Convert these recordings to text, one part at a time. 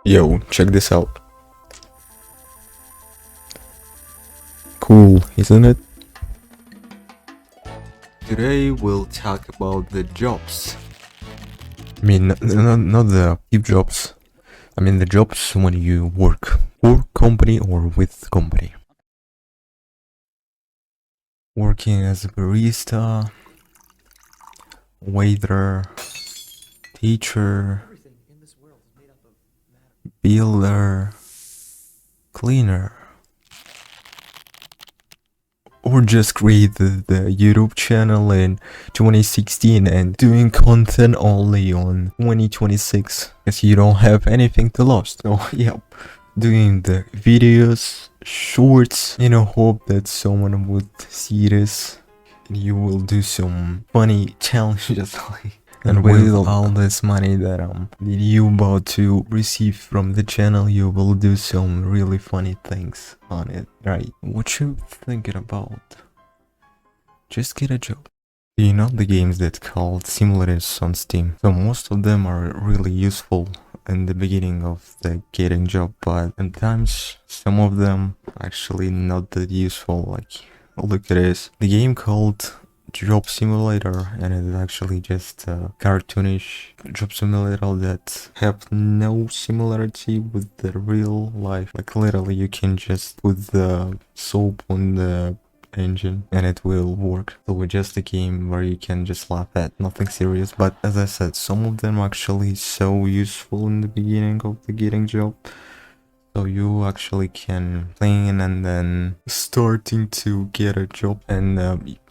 Yo, check this out. Cool, isn't it? Today we'll talk about the jobs. I mean, not the cheap jobs. I mean the jobs when you work for company or with company. Working as a barista, waiter, teacher, builder, cleaner. Or just created the YouTube channel in 2016 and doing content only on 2026 because you don't have anything to lose. So yeah, doing the videos, shorts, hope that someone would see this and you will do some funny challenges and with all this money that you about to receive from the channel, you will do some really funny things on it, right? What you thinking about? Just get a job. Do you know the games that called simulators on Steam? So most of them are really useful in the beginning of the getting job, but sometimes some of them actually not that useful. Like, look at this. The game called Job Simulator, and it's actually just a cartoonish job simulator that have no similarity with the real life. Like literally you can just put the soap on the engine and it will work. So it's just a game where you can just laugh at, nothing serious. But as I said, some of them actually so useful in the beginning of the getting job. So you actually can plan and then starting to get a job, and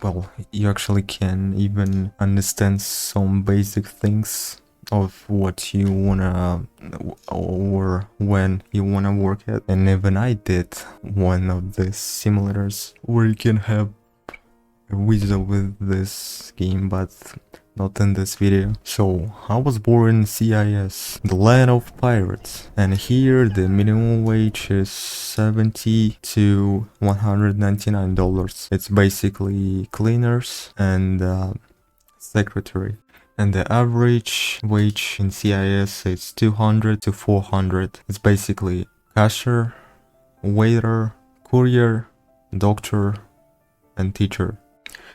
well, you actually can even understand some basic things of what you wanna or when you wanna work at. And even I did one of the simulators where you can have a visa with this game, but not in this video. So I was born in CIS, the land of pirates, and here the minimum wage is $70 to $199. It's basically cleaners and secretary, and the average wage in CIS is 200 to 400. It's basically cashier, waiter, courier, doctor, and teacher.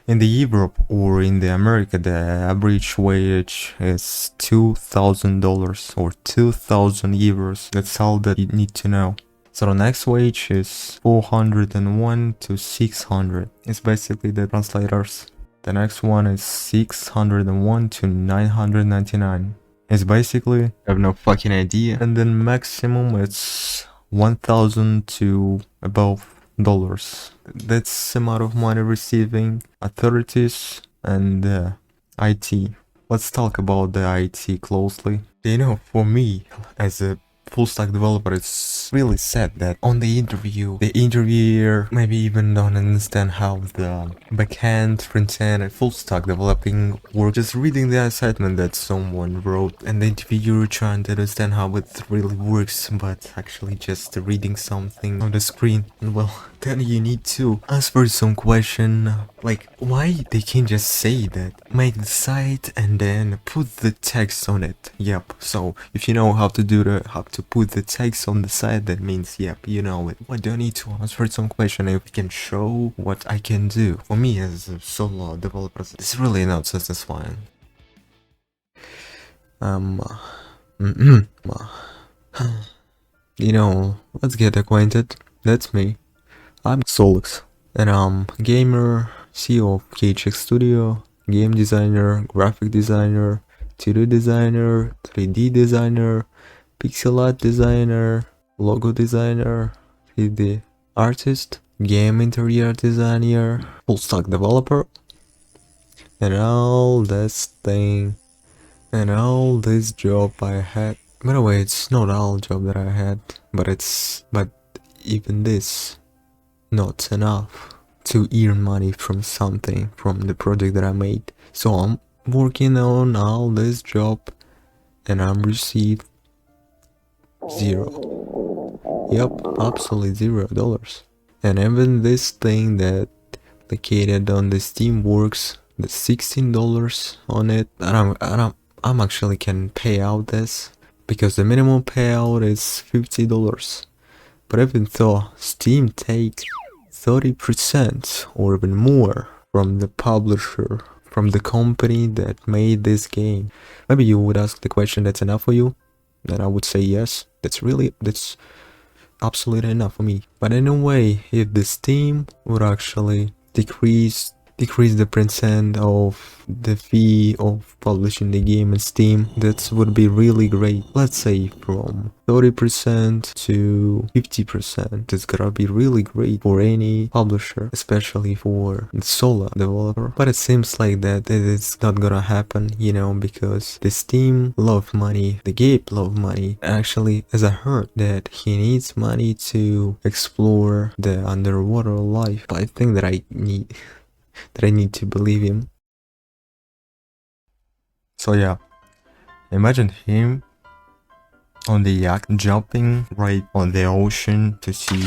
In the Europe or in the America, the average wage is $2,000 or 2,000 euros. That's all that you need to know. So the next wage is 401 to 600. It's basically the translators. The next one is 601 to 999. It's basically, I have no fucking idea. And then maximum it's 1,000 to above dollars. That's the amount of money receiving authorities and IT. Let's talk about the IT closely. For me as a full stack developer, it's really sad that on the interview, the interviewer maybe even don't understand how the backend, front-end, and full stack developing work. Just reading the assignment that someone wrote, and the interviewer trying to understand how it really works, but actually just reading something on the screen. And well, then you need to answer some question like why they can't just say that, make the site and then put the text on it. Yep, so if you know how to put the text on the site, that means yep, you know it. Why do I need to answer some question if I can show what I can do? For me as a solo developer, it's really not satisfying. Let's get acquainted. That's me. I'm Solix, and I'm gamer, CEO of KHX Studio, game designer, graphic designer, 2D designer, 3D designer, pixel art designer, logo designer, 3D artist, game interior designer, full stack developer, and all this thing, and all this job I had. By the way, it's not all job that I had, but even this not enough to earn money from something, from the project that I made. So I'm working on all this job and I'm received zero. Yep, absolutely $0. And even this thing that located on the Steam Works, the $16 on it, and I'm actually can pay out this because the minimum payout is $50. But even though Steam takes 30% or even more from the publisher, from the company that made this game, maybe you would ask the question, that's enough for you? Then I would say yes. That's absolutely enough for me. But in a way, if the Steam would actually decrease the percent of the fee of publishing the game in Steam, that would be really great. Let's say from 30% to 50%. It's gonna be really great for any publisher, especially for the solo developer. But it seems like that it is not gonna happen, you know, because the Steam love money, the Gabe love money. Actually, as I heard that he needs money to explore the underwater life. But I think that I need to believe him. So yeah, imagine him on the yacht jumping right on the ocean to see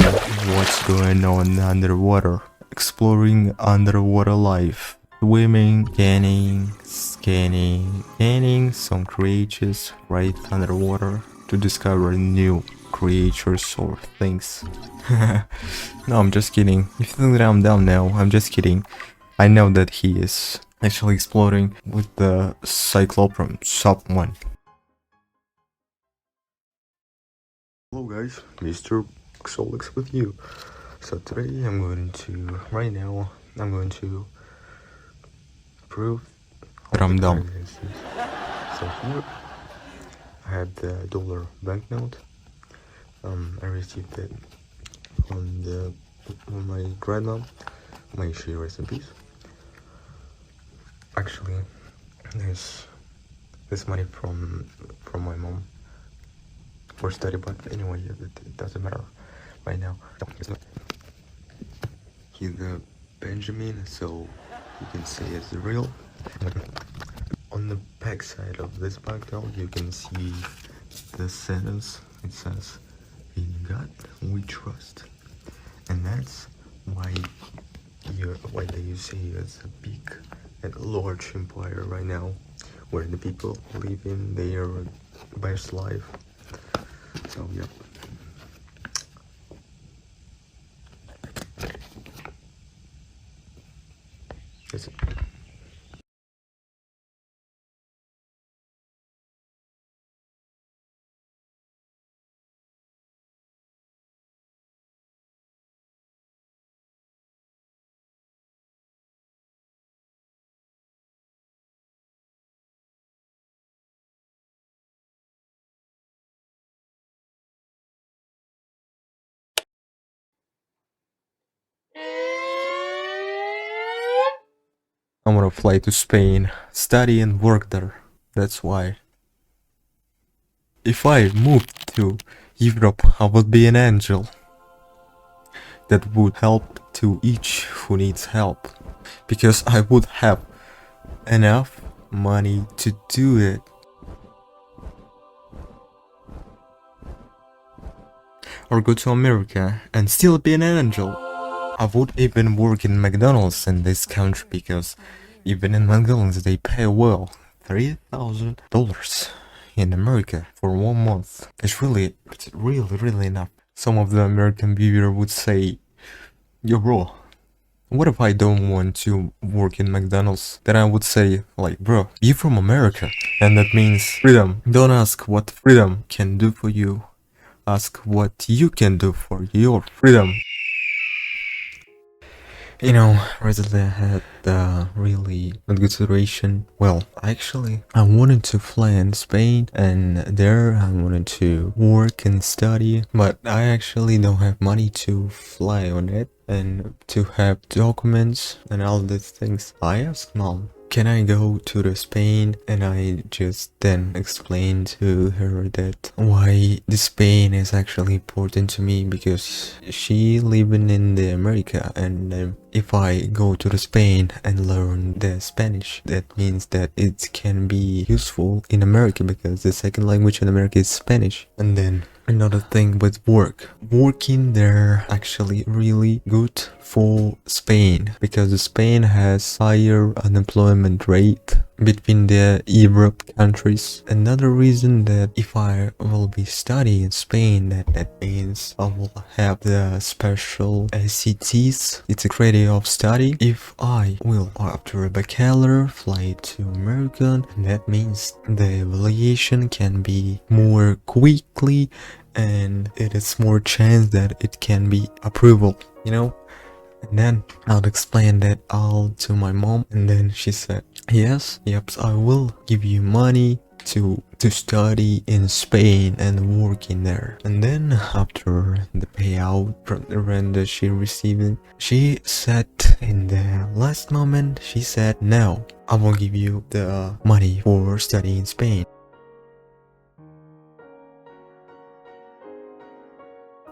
what's going on underwater, exploring underwater life, swimming, scanning some creatures right underwater to discover new creatures or things. No, I'm just kidding. If you think that I'm dumb now, I'm just kidding. I know that he is actually exploring with the Cyclopram Sub-1. Hello guys, Mr. Xolix with you. So today right now, I'm going to prove that I'm dumb. So here, I have the dollar banknote. I received it on my grandma. May she rest in peace. Actually, there's this money from my mom for study, but anyway, it doesn't matter right now. He's the Benjamin, so you can say it's real. On the back side of this banknote, you can see the sentence. It says, "In God we trust," and that's why you see it's a big and large empire right now, where the people live in their best life. So yeah. That's it. I want to fly to Spain, study and work there. That's why. If I moved to Europe, I would be an angel that would help to each who needs help, because I would have enough money to do it. Or go to America and still be an angel. I would even work in McDonald's in this country, because even in McDonald's they pay well. $3,000 in America for 1 month. It's really enough. Some of the American viewers would say, "Yo bro, what if I don't want to work in McDonald's?" Then I would say, like, bro, you're from America, and that means freedom. Don't ask what freedom can do for you. Ask what you can do for your freedom. You know, recently I had a really not good situation. Well, actually, I wanted to fly in Spain, and there I wanted to work and study, but I actually don't have money to fly on it and to have documents and all these things. I asked mom, can I go to the Spain? And I just then explained to her that why the Spain is actually important to me, because she living in the America, and if I go to the Spain and learn the Spanish, that means that it can be useful in America, because the second language in America is Spanish. And then another thing with working there actually really good for Spain, because Spain has higher unemployment rate between the Europe countries. Another reason that if I will be studying in Spain, that means I will have the special ACTs. It's a credit of study. If I will, after a baccalaureate, fly to America, that means the evaluation can be more quickly and it is more chance that it can be approval, you know. And then I'll explain that all to my mom, and then she said, yes, yep, I will give you money to study in Spain and work in there. And then after the payout from the rent that she received, she said in the last moment, she said, no, I will give you the money for studying in Spain.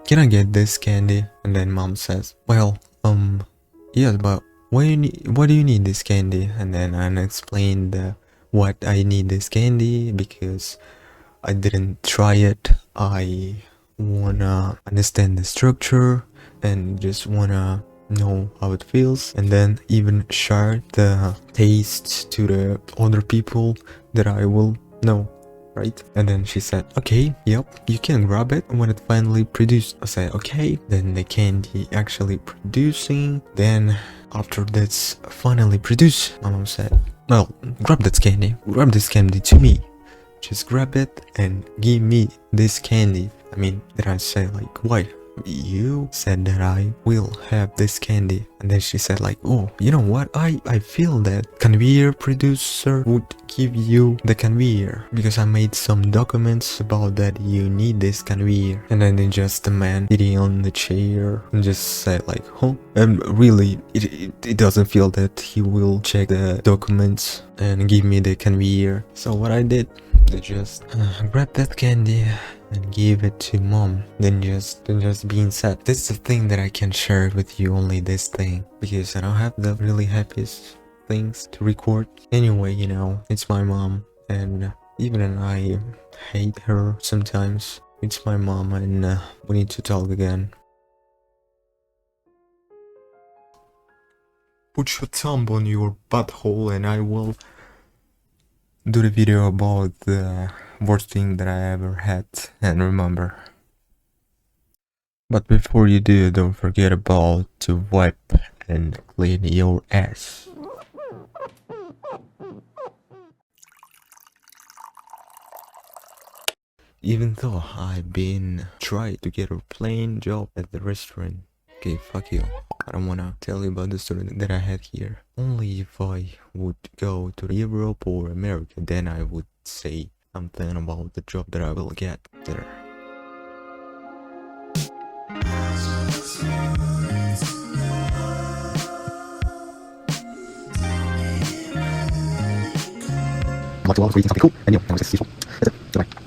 Can I get this candy? And then mom says, well, yes, but why do you need this candy? And then I explained what I need this candy because I didn't try it. I wanna understand the structure and just wanna know how it feels, and then even share the taste to the other people that I will know. Right? And then she said, okay, yep, you can grab it when it finally produced. I said, okay. Then the candy actually producing. Then after that's finally produced, my mom said, well, grab this candy to me. Just grab it and give me this candy. I mean, then I said like, why? You said that I will have this candy. And then she said like, oh, you know what, I feel that conveyor producer would give you the conveyor because I made some documents about that you need this conveyor. And then the man sitting on the chair and just said like, huh? And really it doesn't feel that he will check the documents and give me the conveyor. So what I did, I just grab that candy and give it to mom. Then just being sad. This is the thing that I can share with you, only this thing, because I don't have the really happiest things to record. Anyway, you know, it's my mom, and even I hate her sometimes. It's my mom, and we need to talk again. Put your thumb on your butthole and I will do the video about the worst thing that I ever had and remember. But before you do, don't forget about to wipe and clean your ass. Even though I've been trying to get a plain job at the restaurant. Okay, fuck you. I don't wanna tell you about the story that I had here. Only if I would go to Europe or America, then I would say something about the job that I will get there. I'd like to all for eating something cool, and I'm just see you. That's it. Goodbye.